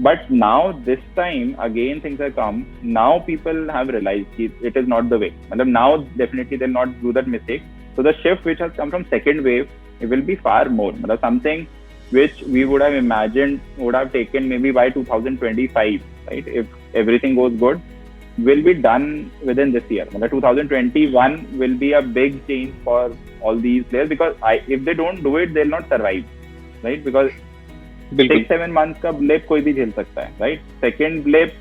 But now this time again things have come. Now people have realized that it is not the way. मतलब now definitely they'll not do that mistake. So the shift which has come from second wave, it will be far more. मतलब something which we would have imagined would have taken maybe by 2025, right? If everything goes good, will be done within this year. 2021 will be a big change for all these players because if they don't do it, they'll not survive, right? Because 6-7 months का blip कोई भी झेल सकता है, right? Second blip,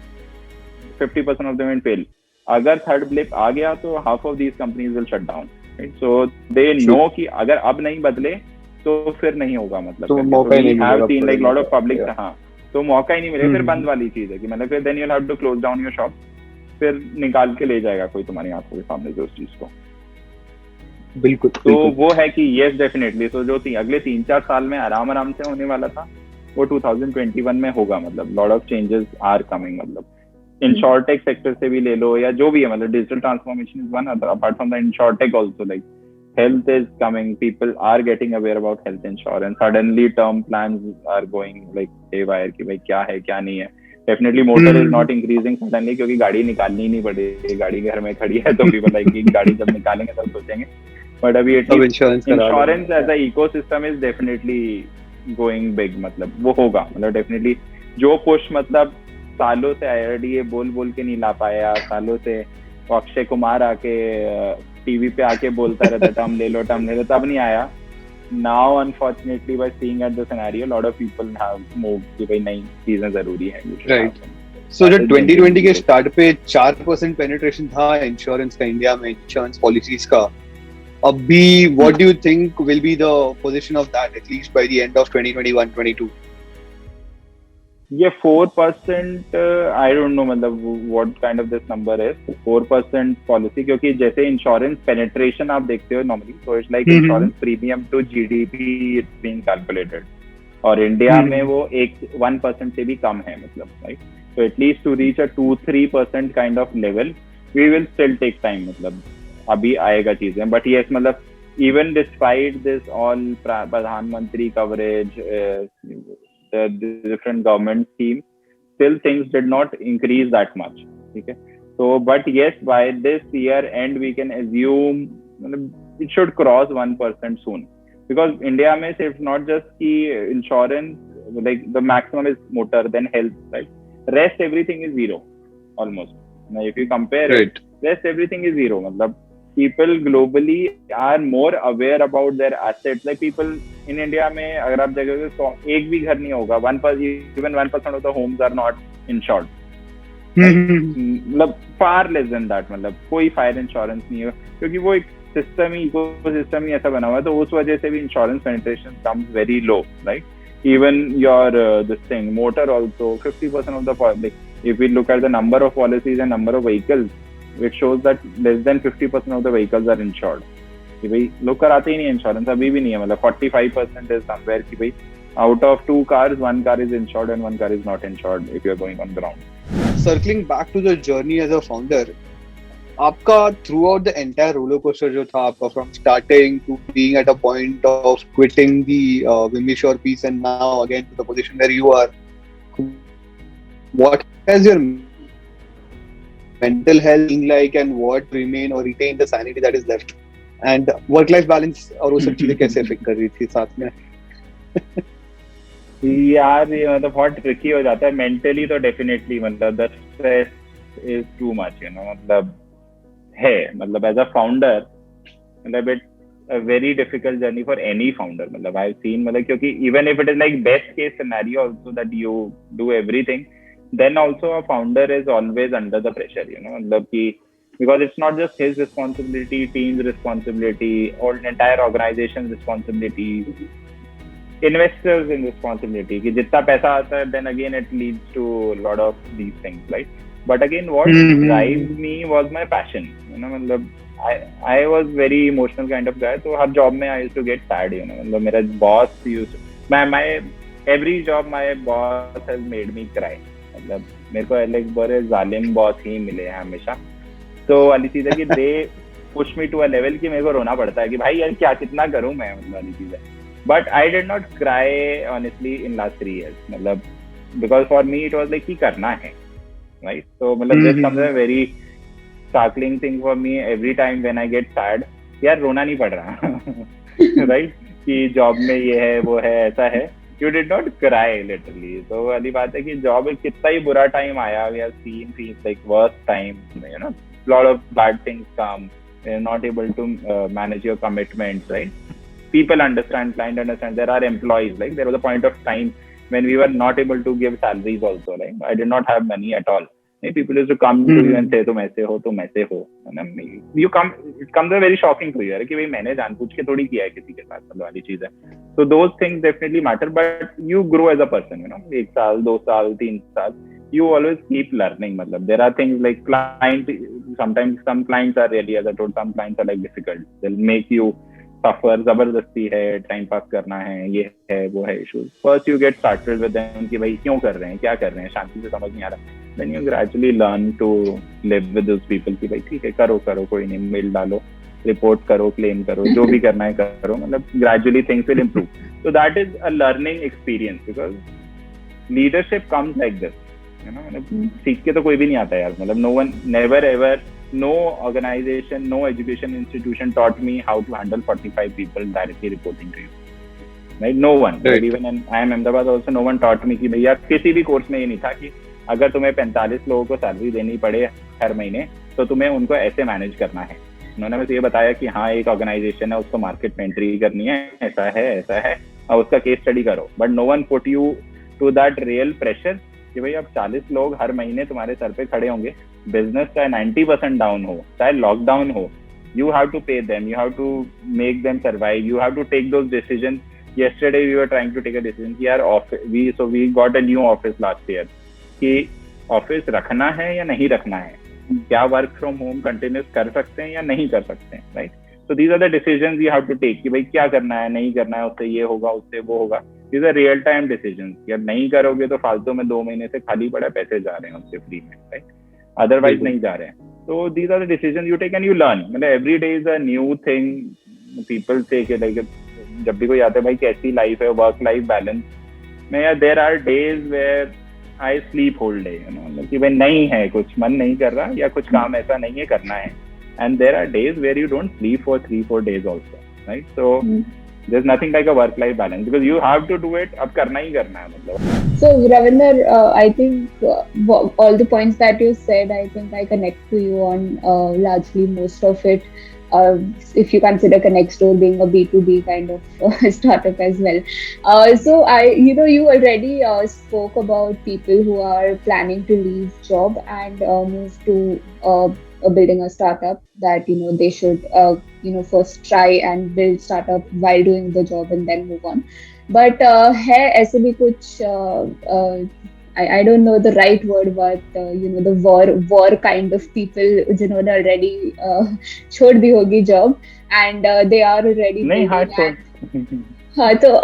50% of them will fail. अगर third blip आ गया तो half of these companies will shut down, right? So they know कि अगर अब नहीं बदले तो फिर नहीं होगा, मतलब तो मौका ही नहीं मिलेगा. We have seen like lot of public, हाँ, तो मौका ही नहीं मिलेगा, फिर बंद वाली चीज है कि मतलब फिर then you'll have to close down your shop. फिर निकाल के ले जाएगा कोई तुम्हारी आंखों के सामने से उस चीज को। बिल्कुल। तो वो है कि यस डेफिनेटली, तो जो अगले 3-4 साल में आराम से होने वाला था वो 2021 में होगा। मतलब lot of changes are coming. मतलब इंश्योरटेक सेक्टर से भी ले लो या जो भी है, मतलब digital transformation is one, apart from the insurtech also, like health is coming, people are getting aware about health insurance, suddenly term plans are going like haywire कि भाई क्या है क्या नहीं है। definitely motor is not increasing suddenly क्योंकि गाड़ी निकालनी ही नहीं पड़ेगी, गाड़ी घर में खड़ी है तो people like कि गाड़ी जब निकालेंगे तब सोचेंगे। but अभी insurance as a ecosystem is definitely going big, मतलब वो होगा, मतलब definitely जो push मतलब सालों से IRDA बोल के नहीं ला पाया, सालों से अक्षय कुमार आके टीवी पे आके बोलता रहता टर्म ले लो तब नहीं आया। Now unfortunately by seeing at the scenario lot of people have moved कि भाई नहीं चीजें जरूरी है। राइट। सो जो 2020 के स्टार्ट पे 4% पेनिट्रेशन था इंश्योरेंस का इंडिया में, इंश्योरेंस पॉलिसीज का, अभी what do you think will be the position of that at least by the end of 2021-22? ये 4% आई डोंट नो मतलब what kind of this number है 4% पॉलिसी, क्योंकि जैसे इंश्योरेंस पेनिट्रेशन आप देखते हो नॉर्मली, तो it's like insurance premium to GDP it's being calculated, और इंडिया में वो 1% से भी कम है, मतलब राइट। तो at least to reach a 2-3% kind of level we will still take time, मतलब अभी आएगा चीजें। बट यस, मतलब इवन डिस्पाइट दिस ऑल प्रधानमंत्री coverage, the different government schemes, still things did not increase that much. Okay, so but yes, by this year end we can assume it should cross 1% soon, because India mein sirf not just ki insurance, like the maximum is motor, then health, right? Rest everything is zero almost. Now if you compare it, rest everything is zero. मतलब people globally are more aware about their assets. Like people in India में अगर आप देखोगे तो एक भी घर नहीं होगा, even 1% of the homes are not insured. मतलब far less than that, मतलब कोई फायर इंश्योरेंस नहीं है, क्योंकि वो एक सिस्टम ही, इकोसिस्टम ही ऐसा बना हुआ है, तो उस वजह से भी insurance penetration comes very low, right? Even your this thing motor also 50% of the like if we look at the number of policies and number of vehicles, it shows that less than 50% of the vehicles are insured. कि भाई लोग कराते ही नहीं insurance, अभी भी नहीं है, मतलब 45% is somewhere कि भाई out of 2 cars 1 car is insured and 1 car is not insured if you are going on ground. Circling back to the journey as a founder, आपका throughout the entire roller coaster जो था आपका, from starting to being at a point of quitting the Vimishore piece and now again to the position where you are, what has your mental health been like and what remain or retain the sanity that is left, and work life balance और वो सब चीजें कैसे fit कर रही थी साथ में? यार ये मतलब बहुत ट्रिकी हो जाता है मेंटली, तो डेफिनेटली मतलब the stress is too much, you know, मतलब है, मतलब एज अ फाउंडर मतलब it's a very difficult journey for any founder, मतलब आई हैव सीन, मतलब क्योंकि even if it is like best case scenario also that you do everything, then also a founder is always under the pressure, you know, मतलब कि because it's not just his responsibility, team's responsibility, or entire organization's responsibility, investors in responsibility कि जितना पैसा आता है, then again it leads to a lot of these things, right? But again what drives me was my passion, you know, मतलब I was very emotional kind of guy, तो हर job में I used to get sad, you know, मतलब मेरा boss used my every job my boss has made me cry, मतलब मेरे को like बड़े जालिम बॉस ही मिले हैं हमेशा, तो वाली चीज है कि they push me to a level कि मेरे को रोना पड़ता है कि भाई यार क्या कितना करूं मैं, मतलब वाली चीज है। But I did not cry honestly in last 3 years, मतलब because for me it was like कि करना है, राइट? तो मतलब this comes a very sparkling thing for me every time when I get sad, यार रोना नहीं पड़ रहा राइट? कि जॉब में ये है वो है ऐसा है, you did not cry literally. तो वाली बात है कि जॉब में कितना ही बुरा टाइम आया, we have seen things like worst time, you know, lot of bad things come, you're not able to manage your commitments, right? People understand, client understand, there are employees, like there was a point of time when we were not able to give salaries also, like I did not have money at all. People used to come to you and say तुम ऐसे हो, you come, it comes a very shocking to you कि भाई मैंने जानबूझ के थोड़ी किया है किसी के साथ, मतलब वाली चीज है। So those things definitely matter, but you grow as a person, you know, 1 साल 2 साल 3 साल you always keep learning. Matlab, there are things like sometimes some clients are really, as I told, some clients are like difficult. They'll make you suffer, जबरदस्ती है, time pass करना है, ये है वो है issues. First you get started with them कि भाई क्यों कर रहे हैं, क्या कर रहे हैं, शांति से समझ नहीं आ रहा. Then you gradually learn to live with those people कि भाई ठीक है, करो कोई नहीं, मेल डालो, रिपोर्ट करो, क्लेम करो, जो भी करना है करो. मतलब gradually things will improve. So that is a learning experience because leadership comes like this. You know, मतलब सीख के तो कोई भी नहीं आता यार. मतलब no one, never ever, no organization, no education institution taught me how to handle 45 people directly reporting to you. Right? No one. Right. Even in IIM Ahmedabad also, no one taught me कि भैया किसी भी course में ये नहीं था कि अगर तुम्हें 45 लोगों को सैलरी देनी पड़े हर महीने तो तुम्हें उनको ऐसे मैनेज करना है. उन्होंने बस ये बताया कि हाँ एक ऑर्गेनाइजेशन है, उसको मार्केट में एंट्री करनी है, ऐसा है और उसका केस स्टडी करो. But no one put you to that real pressure कि भाई अब 40 लोग हर महीने तुम्हारे सर पे खड़े होंगे, बिजनेस चाहे 90% डाउन हो, चाहे लॉकडाउन हो, you have to pay them, you have to make them survive, you have to take those decisions. Yesterday we were trying to take a decision कि यार we got a new office last year कि office रखना है या नहीं रखना है, क्या वर्क फ्रॉम होम कंटिन्यूस कर सकते हैं या नहीं कर सकते हैं. Right. So these are the decisions you have to take कि भाई क्या करना है, नहीं करना है, उससे ये होगा, उससे वो होगा. These are real time decisions. यार नहीं करोगे तो फालतू में 2 महीने से खाली पड़ा पैसे जा रहे हैं उससे फ्री में. राइट. अदरवाइज नहीं जा रहे हैं. So these are the decisions you take and you learn. मतलब every day is a new thing. People say कि like जब भी कोई आता है भाई कैसी लाइफ है, वर्क लाइफ बैलेंस में, यार there are days where I sleep whole day. You know, मतलब कि भाई नहीं है, कुछ मन नहीं कर रहा या कुछ काम ऐसा नहीं है करना है. And there are days where you don't sleep for 3-4 days also, right? So there's nothing like a work-life balance because you have to do it. अब करना ही करना है मतलब. So Ravinder, I think all the points that you said, I think I connect to you on largely most of it. If you consider Connextdoor being a B2B kind of startup as well. So you already spoke about people who are planning to leave job and move to building a startup, that they should first try and build startup while doing the job and then move on. But है ऐसे भी कुछ I don't know the right word, but the war kind of people जिन्होंने already छोड़ दी होगी job and they are already नहीं hard छोड़. So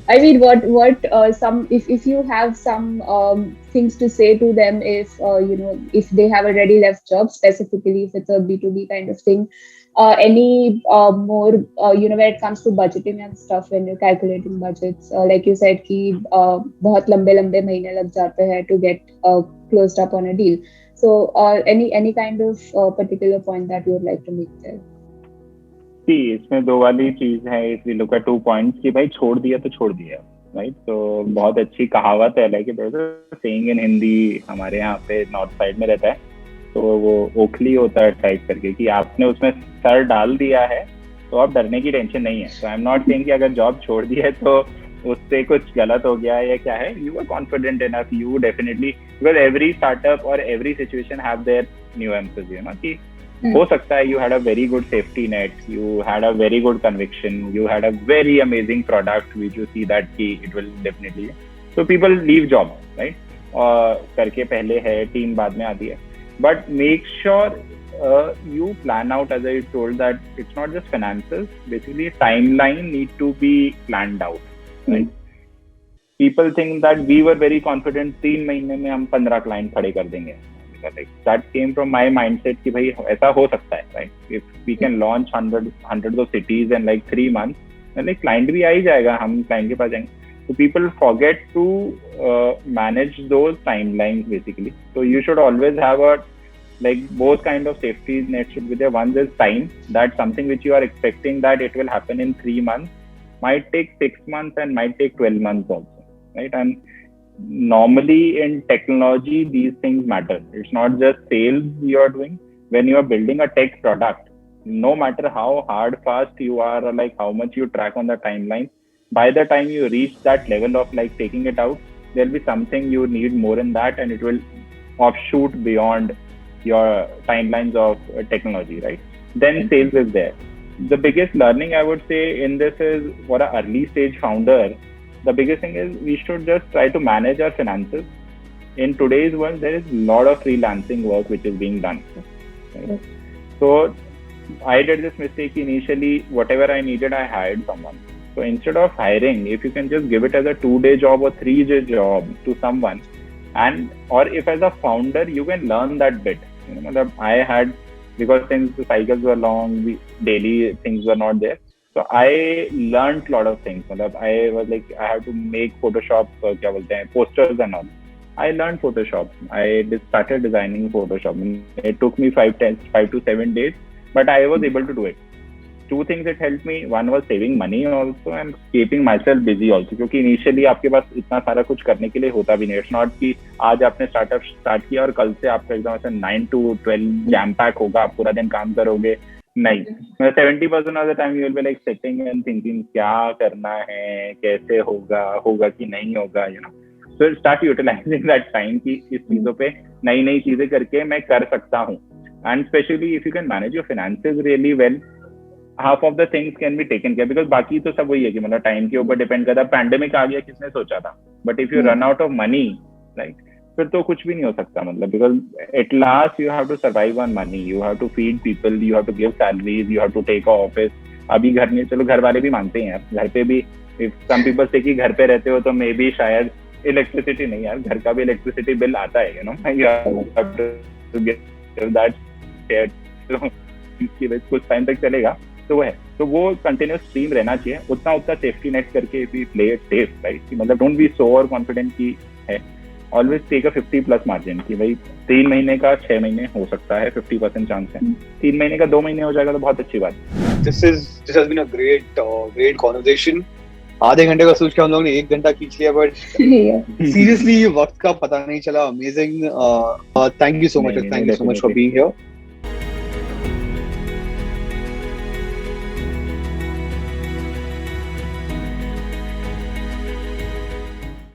I mean, what some if you have some things to say to them, if they have already left job, specifically if it's a B2B kind of thing, any more when it comes to budgeting and stuff, when you're calculating budgets, like you said कि बहुत लंबे महीने लग जाते हैं to get closed up on a deal. So any kind of particular point that you would like to make there? इसमें 2 वाली चीज है. If we look at 2 points कि भाई छोड़ दिया तो छोड़ दिया. राइट. तो बहुत अच्छी कहावत है, लाइक सेइंग इन हिंदी, हमारे यहाँ पे नॉर्थ साइड में रहता है, तो वो ओखली होता है टाइप करके कि आपने उसमें सर डाल दिया है तो अब डरने की टेंशन नहीं है. तो आई एम नॉट सेइंग कि अगर जॉब छोड़ दी है तो उससे कुछ गलत हो गया या क्या है. You are confident enough, you definitely, because every startup और every situation have their nuances, कि हो सकता है you had a very good safety net, you had a very good conviction, you had a very amazing product which you see that कि it will definitely, so people leave job, right? करके पहले है, team बाद में आती है. But make sure you plan out, as I told, that it's not just finances, basically timeline need to be planned out, right? People think that we were very confident 3 महीने में हम 15 क्लाइंट खड़े कर देंगे. Like that came from my mindset कि भाई ऐसा हो सकता है, right? If we can launch hundreds of cities in like 3 months, then like client भी आ ही जाएगा, हम client के पास जाएंगे. So people forget to manage those timelines basically. So you should always have like both kind of safety net should be there. One is time, that something which you are expecting that it will happen in 3 months might take 6 months and might take 12 months also, right? And normally in technology these things matter. It's not just sales you are doing. When you are building a tech product, no matter how hard fast you are or like how much you track on the timeline, by the time you reach that level of like taking it out, there'll be something you need more in that and it will offshoot beyond your timelines of technology, right? Then sales is there. The biggest learning I would say in this is, for an early stage founder, the biggest thing is we should just try to manage our finances in today's world there is a lot of freelancing work which is being done, right? So I did this mistake initially. Whatever I needed, I hired someone. So instead of hiring, if you can just give it as a 2-day job or 3-day job to someone, and or if as a founder you can learn that bit. I had, because since the cycles were long, daily things were not there. So I learned a lot of things. I was like, I have to make Photoshop, posters and all. I learned Photoshop. I started designing Photoshop. It took me 5 to 7 days, but I was able to do it. 2 things it helped me. One was saving money also and keeping myself busy also. क्योंकि initially आपके पास इतना सारा कुछ करने के लिए होता भी नहीं. It's not कि आज आपने स्टार्टअप स्टार्ट किया और कल से आपका एकदम ऐसे 9 to 12 जैम पैक होगा, आप पूरा दिन काम करोगे. नहीं, 70% of the time you will be like sitting and thinking क्या करना है, कैसे होगा कि नहीं होगा, So start utilizing that time कि इस चीजों पे नई नई चीजें करके मैं कर सकता हूँ. And especially if you can manage your finances really well, half of the things can be taken care, because बाकी तो सब वही है कि मतलब टाइम के ऊपर डिपेंड करता है. पैंडेमिक आ गया, किसने सोचा था? But if you run out of money, right, फिर तो कुछ भी नहीं हो सकता. मतलब because at last you have to survive on money, you have to feed people, you have to give salaries, you have to take office. अभी घर में, चलो घर वाले भी मानते हैं यार, घर पे भी सम पीपल से कि घर पे रहते हो तो मे बी शायद इलेक्ट्रिसिटी नहीं, यार घर का भी इलेक्ट्रिसिटी बिल आता है, you have to give that share, तो कुछ टाइम तक चलेगा. तो वो है, तो वो कंटिन्यूस स्ट्रीम रहना चाहिए. उतना सेफ्टी नेट करके भी प्ले इट सेफ, राइट. मतलब don't be so over confident की है. ऑलवेज टेक अ 50+ मार्जिन कि भाई 3 महीने का 6 महीने हो सकता है, 50% चांस है. 3 महीने का 2 महीने हो जाएगा तो बहुत अच्छी बात. This has been a great conversation. आधे घंटे का सोच के हम लोग ने 1 घंटा खींच लिया, बट सीरियसली वक्त का पता नहीं चला. Amazing. Thank you so much for being here.